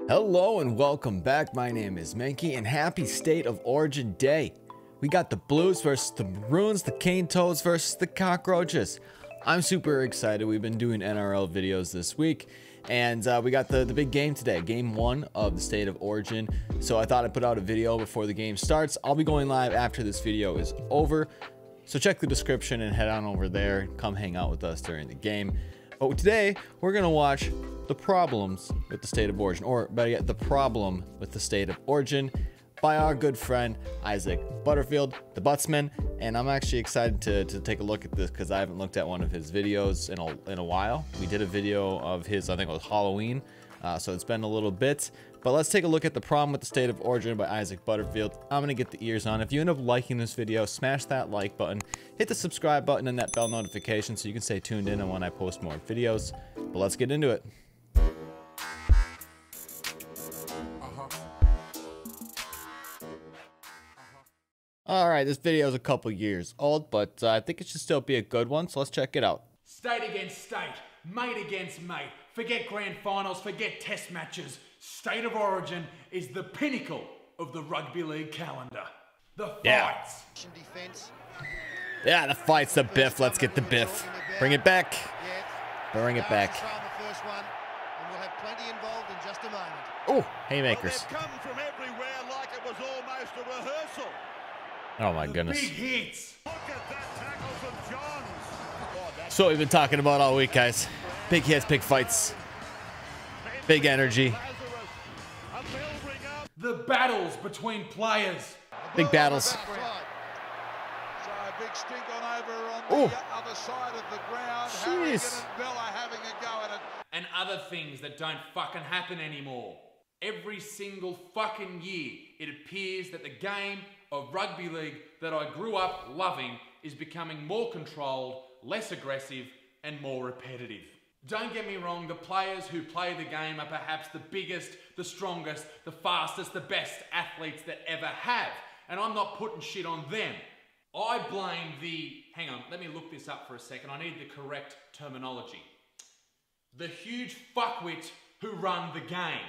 Hello and welcome back. My name is Menke and happy State of Origin Day. We got the Blues versus the Maroons, the Cane Toads versus the Cockroaches. I'm super excited. We've been doing NRL videos this week and we got the big game today, game 1 of the State of Origin. So I thought I'd put out a video before the game starts. I'll be going live after this video is over. So check the description and head on over there. Come hang out with us during the game. But today we're going to watch the problems with the State of Origin, or better yet, the problem with the State of Origin by our good friend Isaac Butterfield, the Buttsman. And I'm actually excited to take a look at this because I haven't looked at one of his videos in a while. We did a video of his, I think it was Halloween, so it's been a little bit. But let's take a look at the problem with the State of Origin by Isaac Butterfield. I'm gonna get the ears on. If you end up liking this video, smash that like button, hit the subscribe button and that bell notification so you can stay tuned in on when I post more videos. But let's get into it. Alright, this video is a couple years old, but I think it should still be a good one, so let's check it out. State against state, mate against mate, forget grand finals, forget test matches. State of Origin is the pinnacle of the rugby league calendar. The fights. Yeah, the fights, the biff. Let's get the biff. Bring it back. Bring it back. Oh, haymakers. Come from everywhere like it was almost a rehearsal. Oh my goodness. Big hits. Look at that tackle from Johns. That's what we've been talking about all week, guys. Big hits, big fights. Big energy. The battles between players. Big battles. So a big stink on over on the other side of the ground. Jeez. And Bella having a go at it. And other things that don't fucking happen anymore. Every single fucking year, it appears that the game of rugby league that I grew up loving is becoming more controlled, less aggressive, and more repetitive. Don't get me wrong, the players who play the game are perhaps the biggest, the strongest, the fastest, the best athletes that ever have. And I'm not putting shit on them. I blame hang on, let me look this up for a second. I need the correct terminology. The huge fuckwit who run the game.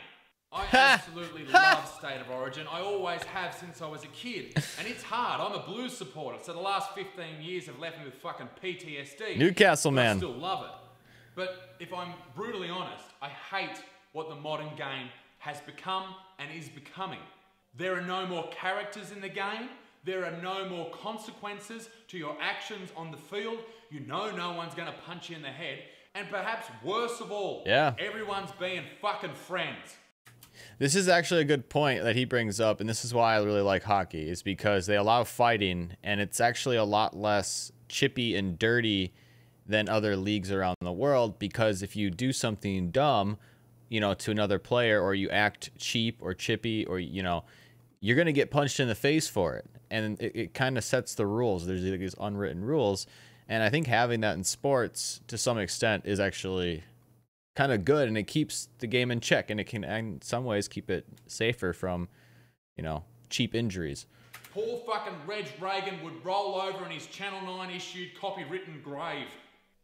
I absolutely love State of Origin. I always have since I was a kid. And it's hard. I'm a Blues supporter. So the last 15 years have left me with fucking PTSD. Newcastle, man. I still love it. But if I'm brutally honest, I hate what the modern game has become and is becoming. There are no more characters in the game. There are no more consequences to your actions on the field. You know no one's going to punch you in the head. And perhaps worse of all, everyone's being fucking friends. This is actually a good point that he brings up, and this is why I really like hockey, is because they allow fighting, and it's actually a lot less chippy and dirty than other leagues around the world, because if you do something dumb, you know, to another player, or you act cheap or chippy, or, you know, you're going to get punched in the face for it. And it kind of sets the rules. There's these unwritten rules. And I think having that in sports, to some extent, is actually kind of good, and it keeps the game in check, and it can, in some ways, keep it safer from, you know, cheap injuries. Poor fucking Reg Reagan would roll over in his Channel 9 issued copywritten grave.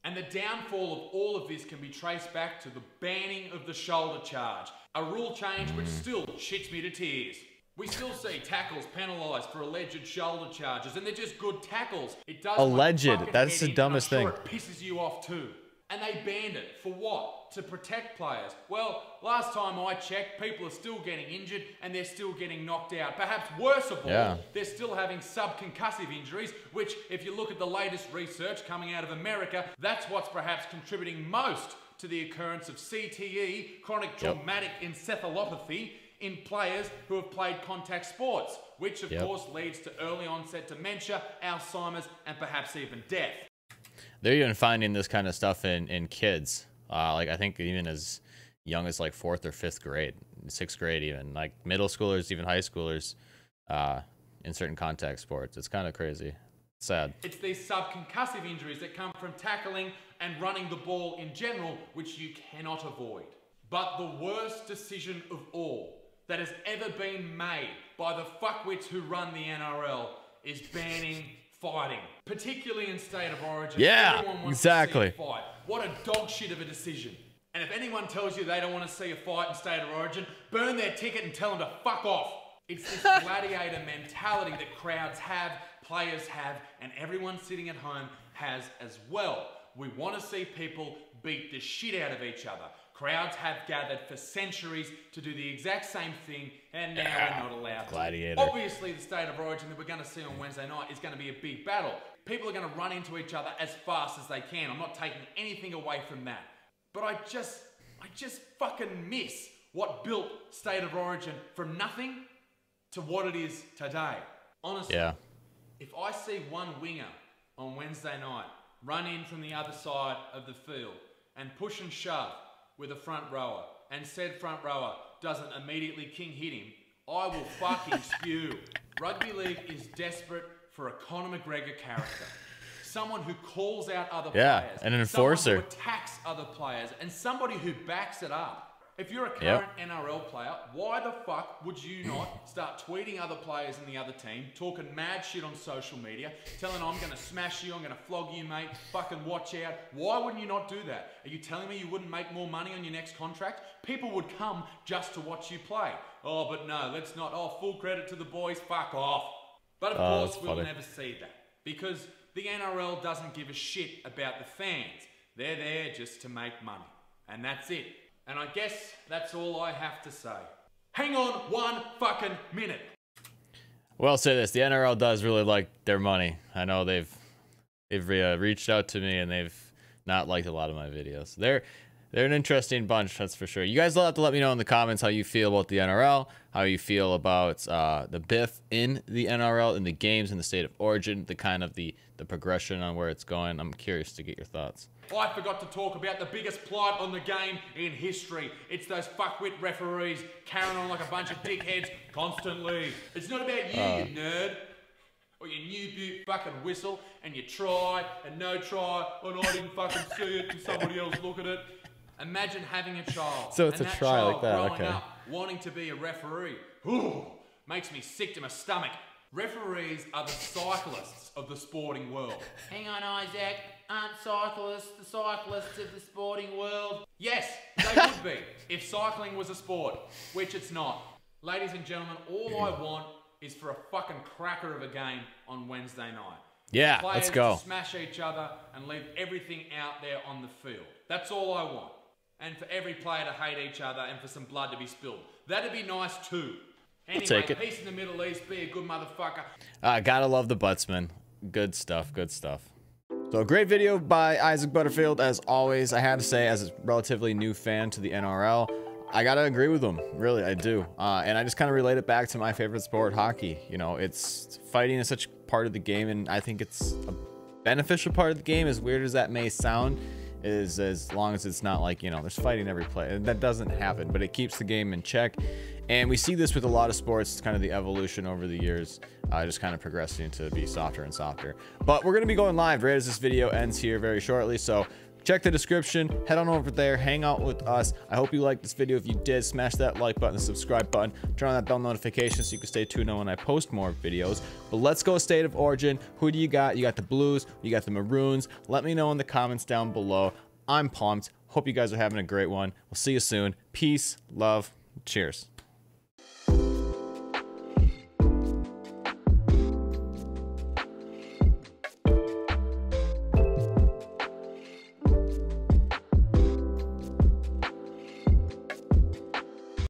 And the downfall of all of this can be traced back to the banning of the shoulder charge, a rule change which still shits me to tears. We still see tackles penalised for alleged shoulder charges, and they're just good tackles. It does alleged. That's the dumbest thing. It pisses you off too. And they banned it for what? To protect players. Well, last time I checked, people are still getting injured and they're still getting knocked out. Perhaps worse of all, they're still having subconcussive injuries, which, if you look at the latest research coming out of America, that's what's perhaps contributing most to the occurrence of CTE, chronic traumatic encephalopathy, in players who have played contact sports, which of course leads to early onset dementia, Alzheimer's, and perhaps even death. They're even finding this kind of stuff in kids. Like, I think even as young as like 4th or 5th grade, 6th grade even. Like middle schoolers, even high schoolers, in certain contact sports. It's kind of crazy. Sad. It's these subconcussive injuries that come from tackling and running the ball in general, which you cannot avoid. But the worst decision of all that has ever been made by the fuckwits who run the NRL is banning fighting, particularly in State of Origin. Yeah, everyone wants exactly. to see a fight. What a dog shit of a decision. And if anyone tells you they don't want to see a fight in State of Origin, burn their ticket and tell them to fuck off. It's this gladiator mentality that crowds have, players have, and everyone sitting at home has as well. We want to see people beat the shit out of each other. Crowds have gathered for centuries to do the exact same thing, and now we're not allowed Gladiator. to. Obviously, the State of Origin that we're going to see on Wednesday night is going to be a big battle. People are going to run into each other as fast as they can. I'm not taking anything away from that. But I just fucking miss what built State of Origin from nothing to what it is today. Honestly, if I see one winger on Wednesday night run in from the other side of the field and push and shove with a front rower, and said front rower doesn't immediately king hit him, I will fucking spew. Rugby league is desperate for a Conor McGregor character. Someone who calls out other players. An enforcer. Someone who attacks other players, and somebody who backs it up. If you're a current NRL player, why the fuck would you not start tweeting other players in the other team, talking mad shit on social media, telling them, I'm going to smash you, I'm going to flog you, mate, fucking watch out. Why wouldn't you not do that? Are you telling me you wouldn't make more money on your next contract? People would come just to watch you play. Oh, but no, let's not. Oh, full credit to the boys, fuck off. But of course, we'll never see that. Because the NRL doesn't give a shit about the fans. They're there just to make money. And that's it. And I guess that's all I have to say. Hang on one fucking minute. Well, I'll say this. The NRL does really like their money. I know they've reached out to me and they've not liked a lot of my videos. They're an interesting bunch, that's for sure. You guys will have to let me know in the comments how you feel about the NRL, how you feel about the BIF in the NRL, in the games, in the State of Origin, the kind of the progression on where it's going. I'm curious to get your thoughts. I forgot to talk about the biggest plight on the game in history. It's those fuckwit referees carrying on like a bunch of dickheads constantly. It's not about you, you nerd. Or your new butte fucking whistle, and you try, and no try, and I didn't fucking see it, and somebody else look at it. Imagine having a child. So it's and a try like that, growing okay. up, wanting to be a referee. Ooh, makes me sick to my stomach. Referees are the cyclists of the sporting world. Hang on, Isaac. Aren't cyclists the cyclists of the sporting world? Yes, they would be, if cycling was a sport, which it's not. Ladies and gentlemen, all I want is for a fucking cracker of a game on Wednesday night. Yeah, Players let's go. to smash each other and leave everything out there on the field. That's all I want. And for every player to hate each other and for some blood to be spilled. That'd be nice too. Anyway, take it. Peace in the Middle East, be a good motherfucker. Gotta love the Buttsman. Good stuff, good stuff. So a great video by Isaac Butterfield, as always. I had to say, as a relatively new fan to the NRL, I gotta agree with him. Really, I do. And I just kind of relate it back to my favorite sport, hockey. You know, it's fighting is such part of the game, and I think it's a beneficial part of the game, as weird as that may sound, is as long as it's not like, you know, there's fighting every play. And that doesn't happen, but it keeps the game in check. And we see this with a lot of sports. It's kind of the evolution over the years, just kind of progressing to be softer and softer. But we're going to be going live right as this video ends here very shortly. So check the description, head on over there, hang out with us. I hope you liked this video. If you did, smash that like button, the subscribe button, turn on that bell notification so you can stay tuned on when I post more videos. But let's go State of Origin. Who do you got? You got the Blues, you got the Maroons. Let me know in the comments down below. I'm pumped. Hope you guys are having a great one. We'll see you soon. Peace, love, cheers.